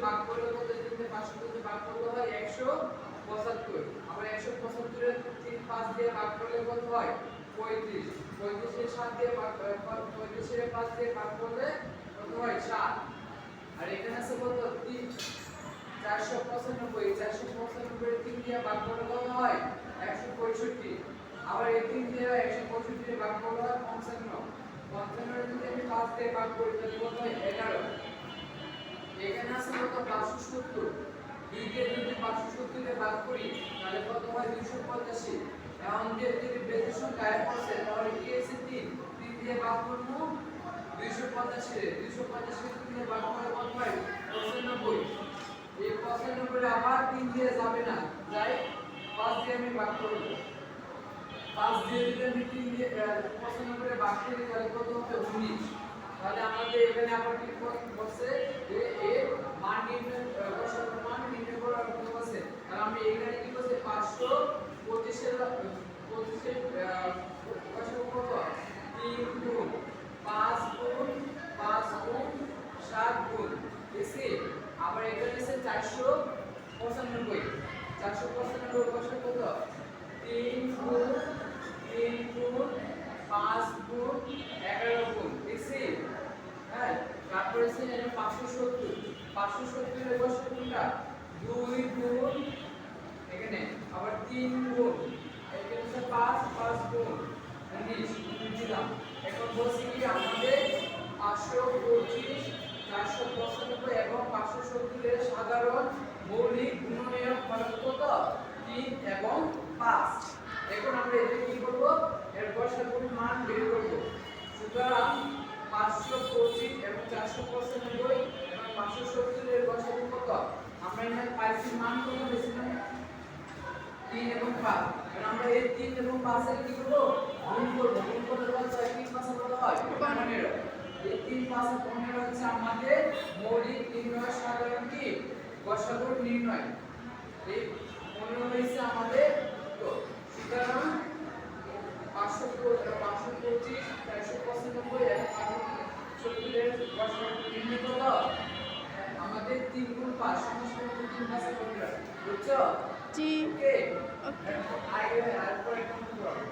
ভাগ করলে কত দিতে 500 ভাগ করলে হয় 175 আবার 175 এর 3 5 দিয়ে ভাগ করলে কত হয় 35 35 এর 7 দিয়ে ভাগ 35 এর 5 দিয়ে ভাগ করলে কত হয় 7 আর এখানে আছে কত 3 495 495 এর 3 দিয়ে ভাগ করলে কত হয় 165 আবার এই 3 দিয়ে 165 দিয়ে ভাগ করলে হয় 55 55 এর যদি আমি 5 দিয়ে ভাগ করি তাহলে কত হয় 11 এখানে আছে কত 570 2 দিয়ে যদি 570 দিয়ে ভাগ করি তাহলে কত হয় 285 এখন যদি বেজের সংখ্যা এক আছে তাহলে কি আছে 3 3 দিয়ে ভাগ করব 285 285 দিয়ে ভাগ করলে কত হয় 95 এই 95 আবার 3 দিয়ে যাবে না যাই 5 দিয়ে আমি ভাগ করব 5 দিয়ে যদি আমি 3 দিয়ে 95 ভাগ করি তাহলে কত হবে 19 তাহলে আমাদের এখানে আবার কি বলছে যে এর মান নির্ণয় কষার মান নির্ণয় করার কথা আছে আর আমি এখানে কি বলছে 525 এর 25 এর কষার কত 3 গুণ 5 গুণ 5 গুণ 7 গুণ এসে আবার এখানে আছে 495 495 কষার কত 3 গুণ 3 গুণ 5 গুণ 11 গুণ এসে হ্যাঁ তারপরে আছে এখানে 570 এর বসে কোনটা 2 গুণ এখানে আবার 3 গুণ এখানে আছে 5 গুণ 19 দিলাম এখন বলছি কি আমাদের 525 495 এবং 570 এর সাধারণ মৌলিক গুণনীয়ক মানে কত 3 এবং 5 এখন আমরা এটা কি করব এর বসাগুর মান বের করব সুতরাং 525 এবং 495 এবং 570 এর বসাগু কত আমরা এখানে পাইছি মান কত বেশি না 3 এবং 5 এখন আমরা এই 3 এবং 5 এর কি করব গুণ করব গুণ করলে কত হয় 3 5 কত হয় 15 এই 3 5 15 হচ্ছে আমাদের মৌলিক নির্ণয় সাধারণ কি বসাগুর নির্ণয় এই 15 হইছে আমাদের তো সুতরাং 525 495 এবং 570 এর বসাগু নির্ণয় করো আমাদের 3 গুণ 5 সমস্ত 3 5 15 বুঝছো জি ওকে আগে আর পরে কোন করো